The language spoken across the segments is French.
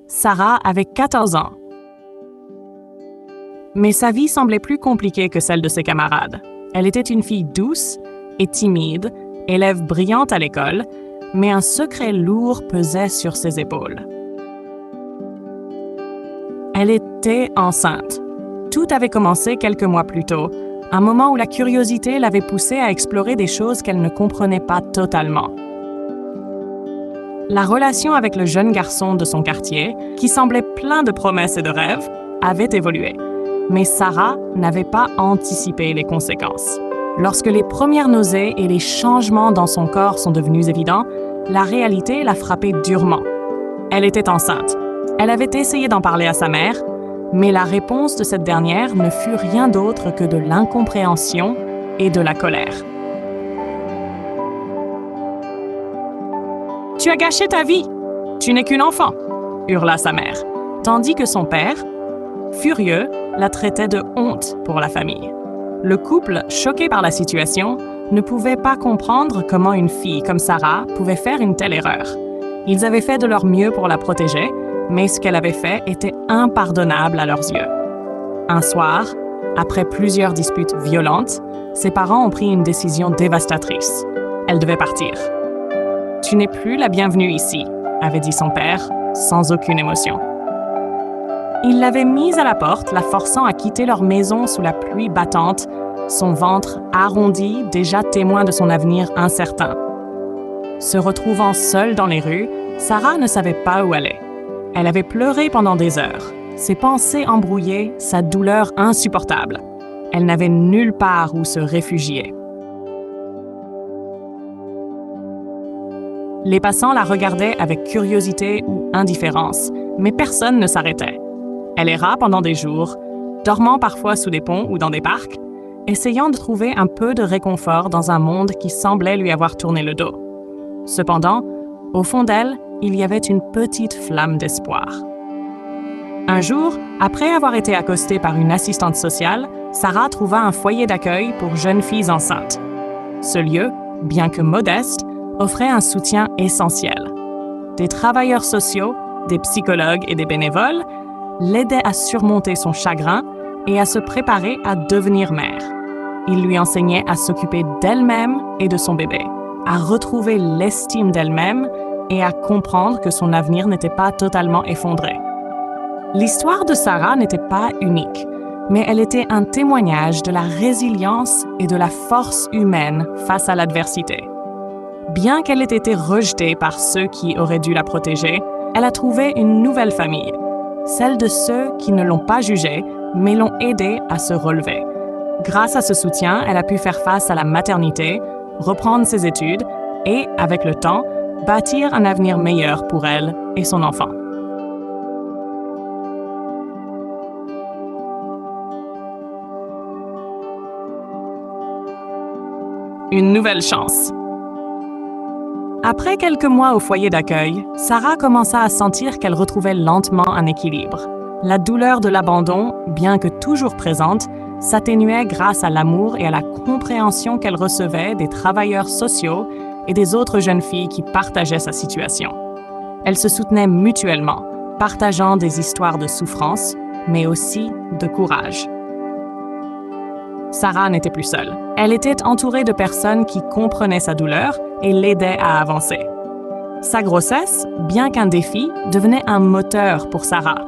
Sarah avait 14 ans. Mais sa vie semblait plus compliquée que celle de ses camarades. Elle était une fille douce et timide, élève brillante à l'école, mais un secret lourd pesait sur ses épaules. Elle était enceinte. Tout avait commencé quelques mois plus tôt, un moment où la curiosité l'avait poussée à explorer des choses qu'elle ne comprenait pas totalement. La relation avec le jeune garçon de son quartier, qui semblait plein de promesses et de rêves, avait évolué. Mais Sarah n'avait pas anticipé les conséquences. Lorsque les premières nausées et les changements dans son corps sont devenus évidents, la réalité l'a frappée durement. Elle était enceinte. Elle avait essayé d'en parler à sa mère, mais la réponse de cette dernière ne fut rien d'autre que de l'incompréhension et de la colère. « Tu as gâché ta vie! Tu n'es qu'une enfant! » hurla sa mère, tandis que son père, furieux, la traitait de honte pour la famille. Le couple, choqué par la situation, ne pouvait pas comprendre comment une fille comme Sarah pouvait faire une telle erreur. Ils avaient fait de leur mieux pour la protéger, mais ce qu'elle avait fait était impardonnable à leurs yeux. Un soir, après plusieurs disputes violentes, ses parents ont pris une décision dévastatrice. Elle devait partir. « Tu n'es plus la bienvenue ici », avait dit son père, sans aucune émotion. Il l'avait mise à la porte, la forçant à quitter leur maison sous la pluie battante, son ventre arrondi, déjà témoin de son avenir incertain. Se retrouvant seule dans les rues, Sarah ne savait pas où aller. Elle avait pleuré pendant des heures, ses pensées embrouillées, sa douleur insupportable. Elle n'avait nulle part où se réfugier. Les passants la regardaient avec curiosité ou indifférence, mais personne ne s'arrêtait. Elle erra pendant des jours, dormant parfois sous des ponts ou dans des parcs, essayant de trouver un peu de réconfort dans un monde qui semblait lui avoir tourné le dos. Cependant, au fond d'elle, il y avait une petite flamme d'espoir. Un jour, après avoir été accostée par une assistante sociale, Sarah trouva un foyer d'accueil pour jeunes filles enceintes. Ce lieu, bien que modeste, offrait un soutien essentiel. Des travailleurs sociaux, des psychologues et des bénévoles l'aidaient à surmonter son chagrin et à se préparer à devenir mère. Ils lui enseignaient à s'occuper d'elle-même et de son bébé, à retrouver l'estime d'elle-même et à comprendre que son avenir n'était pas totalement effondré. L'histoire de Sarah n'était pas unique, mais elle était un témoignage de la résilience et de la force humaine face à l'adversité. Bien qu'elle ait été rejetée par ceux qui auraient dû la protéger, elle a trouvé une nouvelle famille, celle de ceux qui ne l'ont pas jugée, mais l'ont aidée à se relever. Grâce à ce soutien, elle a pu faire face à la maternité, reprendre ses études et, avec le temps, bâtir un avenir meilleur pour elle et son enfant. Une nouvelle chance. Après quelques mois au foyer d'accueil, Sarah commença à sentir qu'elle retrouvait lentement un équilibre. La douleur de l'abandon, bien que toujours présente, s'atténuait grâce à l'amour et à la compréhension qu'elle recevait des travailleurs sociaux et des autres jeunes filles qui partageaient sa situation. Elles se soutenaient mutuellement, partageant des histoires de souffrance, mais aussi de courage. Sarah n'était plus seule. Elle était entourée de personnes qui comprenaient sa douleur et l'aidaient à avancer. Sa grossesse, bien qu'un défi, devenait un moteur pour Sarah.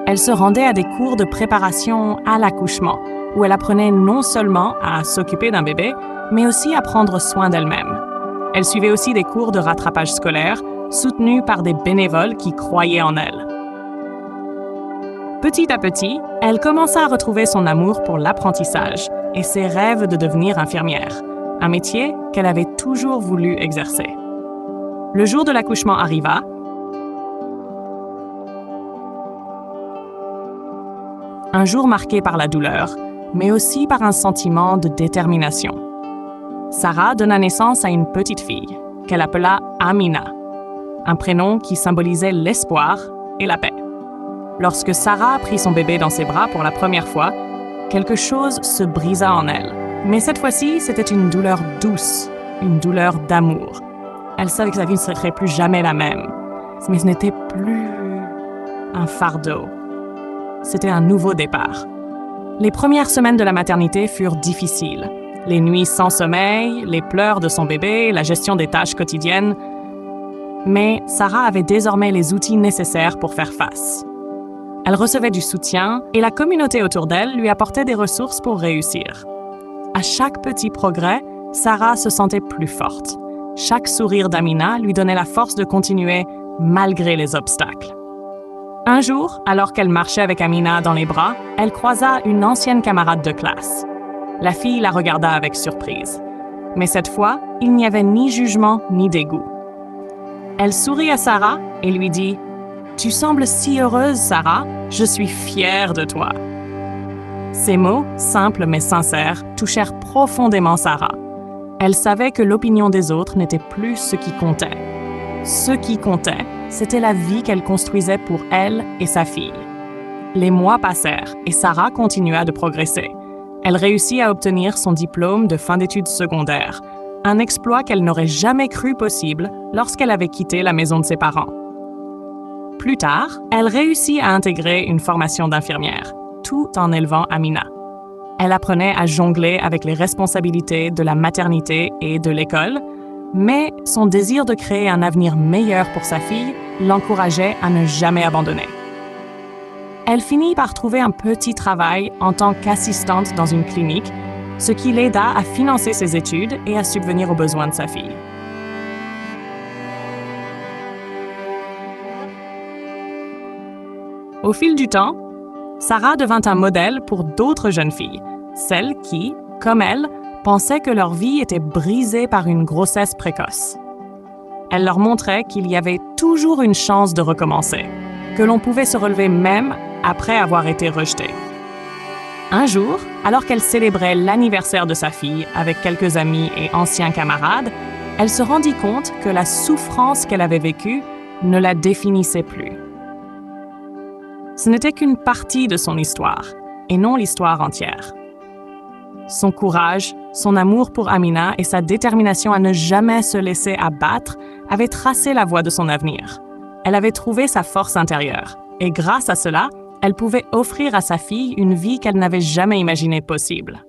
Elle se rendait à des cours de préparation à l'accouchement, où elle apprenait non seulement à s'occuper d'un bébé, mais aussi à prendre soin d'elle-même. Elle suivait aussi des cours de rattrapage scolaire, soutenus par des bénévoles qui croyaient en elle. Petit à petit, elle commença à retrouver son amour pour l'apprentissage et ses rêves de devenir infirmière, un métier qu'elle avait toujours voulu exercer. Le jour de l'accouchement arriva. Un jour marqué par la douleur, mais aussi par un sentiment de détermination. Sarah donna naissance à une petite fille, qu'elle appela Amina, un prénom qui symbolisait l'espoir et la paix. Lorsque Sarah prit son bébé dans ses bras pour la première fois, quelque chose se brisa en elle. Mais cette fois-ci, c'était une douleur douce, une douleur d'amour. Elle savait que sa vie ne serait plus jamais la même. Mais ce n'était plus un fardeau. C'était un nouveau départ. Les premières semaines de la maternité furent difficiles. Les nuits sans sommeil, les pleurs de son bébé, la gestion des tâches quotidiennes. Mais Sarah avait désormais les outils nécessaires pour faire face. Elle recevait du soutien et la communauté autour d'elle lui apportait des ressources pour réussir. À chaque petit progrès, Sarah se sentait plus forte. Chaque sourire d'Amina lui donnait la force de continuer malgré les obstacles. Un jour, alors qu'elle marchait avec Amina dans les bras, elle croisa une ancienne camarade de classe. La fille la regarda avec surprise. Mais cette fois, il n'y avait ni jugement ni dégoût. Elle sourit à Sarah et lui dit « Tu sembles si heureuse, Sarah, je suis fière de toi. » Ces mots, simples mais sincères, touchèrent profondément Sarah. Elle savait que l'opinion des autres n'était plus ce qui comptait. Ce qui comptait, c'était la vie qu'elle construisait pour elle et sa fille. Les mois passèrent et Sarah continua de progresser. Elle réussit à obtenir son diplôme de fin d'études secondaires, un exploit qu'elle n'aurait jamais cru possible lorsqu'elle avait quitté la maison de ses parents. Plus tard, elle réussit à intégrer une formation d'infirmière, tout en élevant Amina. Elle apprenait à jongler avec les responsabilités de la maternité et de l'école, mais son désir de créer un avenir meilleur pour sa fille l'encourageait à ne jamais abandonner. Elle finit par trouver un petit travail en tant qu'assistante dans une clinique, ce qui l'aida à financer ses études et à subvenir aux besoins de sa fille. Au fil du temps, Sarah devint un modèle pour d'autres jeunes filles, celles qui, comme elle, pensaient que leur vie était brisée par une grossesse précoce. Elle leur montrait qu'il y avait toujours une chance de recommencer, que l'on pouvait se relever même après avoir été rejetée. Un jour, alors qu'elle célébrait l'anniversaire de sa fille avec quelques amis et anciens camarades, elle se rendit compte que la souffrance qu'elle avait vécue ne la définissait plus. Ce n'était qu'une partie de son histoire, et non l'histoire entière. Son courage, son amour pour Amina et sa détermination à ne jamais se laisser abattre avaient tracé la voie de son avenir. Elle avait trouvé sa force intérieure, et grâce à cela, elle pouvait offrir à sa fille une vie qu'elle n'avait jamais imaginée possible.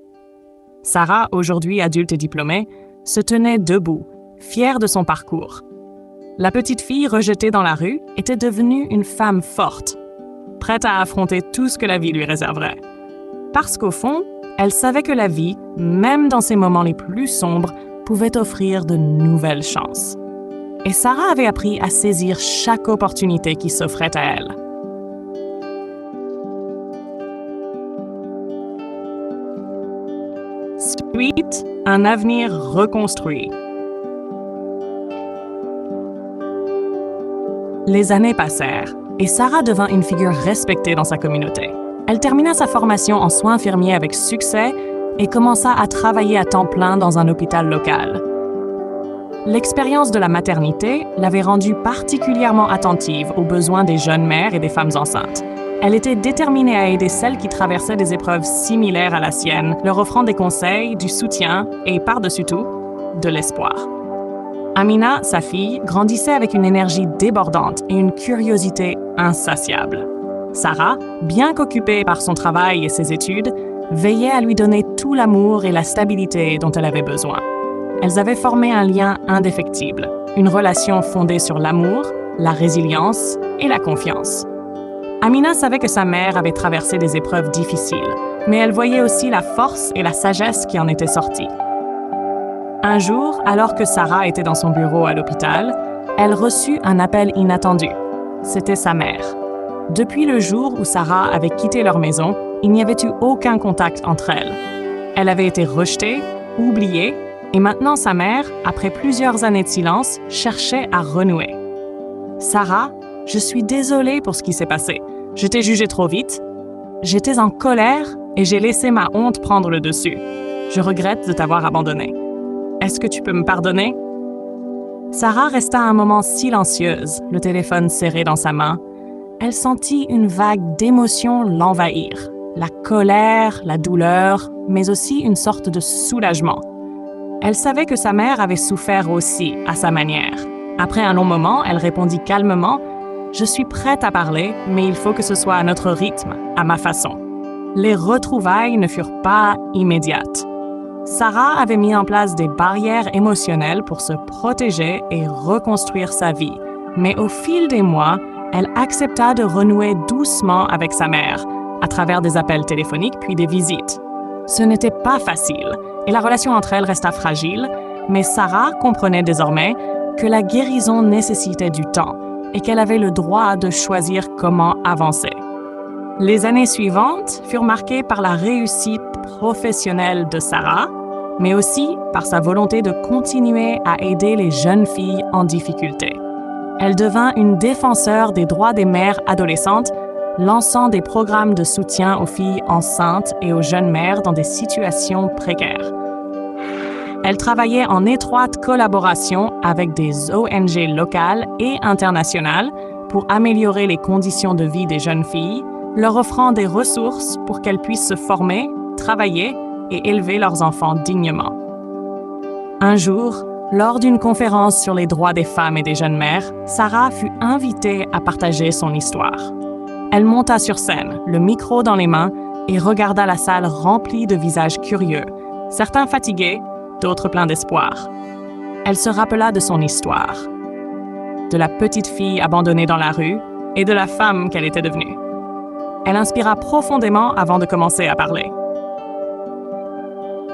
Sarah, aujourd'hui adulte et diplômée, se tenait debout, fière de son parcours. La petite fille rejetée dans la rue était devenue une femme forte, prête à affronter tout ce que la vie lui réserverait. Parce qu'au fond, elle savait que la vie, même dans ses moments les plus sombres, pouvait offrir de nouvelles chances. Et Sarah avait appris à saisir chaque opportunité qui s'offrait à elle. Suite, un avenir reconstruit. Les années passèrent et Sarah devint une figure respectée dans sa communauté. Elle termina sa formation en soins infirmiers avec succès et commença à travailler à temps plein dans un hôpital local. L'expérience de la maternité l'avait rendue particulièrement attentive aux besoins des jeunes mères et des femmes enceintes. Elle était déterminée à aider celles qui traversaient des épreuves similaires à la sienne, leur offrant des conseils, du soutien et, par-dessus tout, de l'espoir. Amina, sa fille, grandissait avec une énergie débordante et une curiosité insatiable. Sarah, bien qu'occupée par son travail et ses études, veillait à lui donner tout l'amour et la stabilité dont elle avait besoin. Elles avaient formé un lien indéfectible, une relation fondée sur l'amour, la résilience et la confiance. Amina savait que sa mère avait traversé des épreuves difficiles, mais elle voyait aussi la force et la sagesse qui en étaient sorties. Un jour, alors que Sarah était dans son bureau à l'hôpital, elle reçut un appel inattendu. C'était sa mère. Depuis le jour où Sarah avait quitté leur maison, il n'y avait eu aucun contact entre elles. Elle avait été rejetée, oubliée, et maintenant sa mère, après plusieurs années de silence, cherchait à renouer. « Sarah, je suis désolée pour ce qui s'est passé. Je t'ai jugée trop vite. J'étais en colère et j'ai laissé ma honte prendre le dessus. Je regrette de t'avoir abandonnée. Est-ce que tu peux me pardonner? » Sarah resta un moment silencieuse, le téléphone serré dans sa main. Elle sentit une vague d'émotions l'envahir. La colère, la douleur, mais aussi une sorte de soulagement. Elle savait que sa mère avait souffert aussi, à sa manière. Après un long moment, elle répondit calmement Je suis prête à parler, mais il faut que ce soit à notre rythme, à ma façon. » Les retrouvailles ne furent pas immédiates. Sarah avait mis en place des barrières émotionnelles pour se protéger et reconstruire sa vie. Mais au fil des mois, elle accepta de renouer doucement avec sa mère, à travers des appels téléphoniques puis des visites. Ce n'était pas facile, et la relation entre elles resta fragile, mais Sarah comprenait désormais que la guérison nécessitait du temps et qu'elle avait le droit de choisir comment avancer. Les années suivantes furent marquées par la réussite professionnelle de Sarah, mais aussi par sa volonté de continuer à aider les jeunes filles en difficulté. Elle devint une défenseure des droits des mères adolescentes, lançant des programmes de soutien aux filles enceintes et aux jeunes mères dans des situations précaires. Elle travaillait en étroite collaboration avec des ONG locales et internationales pour améliorer les conditions de vie des jeunes filles, leur offrant des ressources pour qu'elles puissent se former, travailler et élever leurs enfants dignement. Un jour, lors d'une conférence sur les droits des femmes et des jeunes mères, Sarah fut invitée à partager son histoire. Elle monta sur scène, le micro dans les mains, et regarda la salle remplie de visages curieux, certains fatigués, d'autres pleins d'espoir. Elle se rappela de son histoire, de la petite fille abandonnée dans la rue et de la femme qu'elle était devenue. Elle inspira profondément avant de commencer à parler.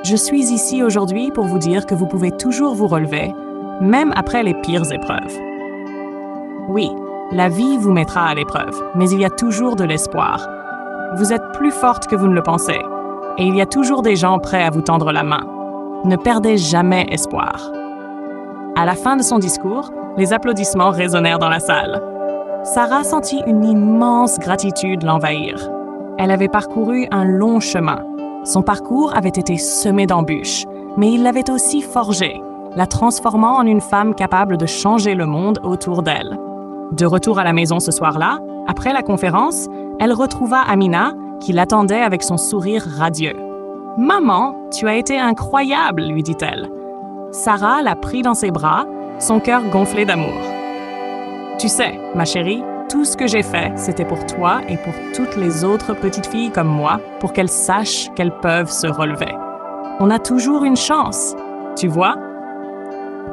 Je suis ici aujourd'hui pour vous dire que vous pouvez toujours vous relever, même après les pires épreuves. Oui, la vie vous mettra à l'épreuve, mais il y a toujours de l'espoir. Vous êtes plus forte que vous ne le pensez, et il y a toujours des gens prêts à vous tendre la main. Ne perdez jamais espoir. À la fin de son discours, les applaudissements résonnèrent dans la salle. Sarah sentit une immense gratitude l'envahir. Elle avait parcouru un long chemin. Son parcours avait été semé d'embûches, mais il l'avait aussi forgée, la transformant en une femme capable de changer le monde autour d'elle. De retour à la maison ce soir-là, après la conférence, elle retrouva Amina, qui l'attendait avec son sourire radieux. « Maman, tu as été incroyable !» lui dit-elle. Sarah la prit dans ses bras, son cœur gonflé d'amour. « Tu sais, ma chérie, tout ce que j'ai fait, c'était pour toi et pour toutes les autres petites filles comme moi, pour qu'elles sachent qu'elles peuvent se relever. On a toujours une chance, tu vois ?»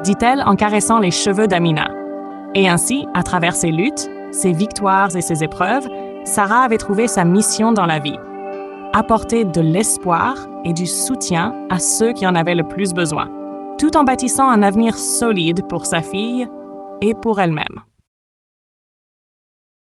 dit-elle en caressant les cheveux d'Amina. Et ainsi, à travers ses luttes, ses victoires et ses épreuves, Sarah avait trouvé sa mission dans la vie. Apporter de l'espoir et du soutien à ceux qui en avaient le plus besoin, tout en bâtissant un avenir solide pour sa fille et pour elle-même.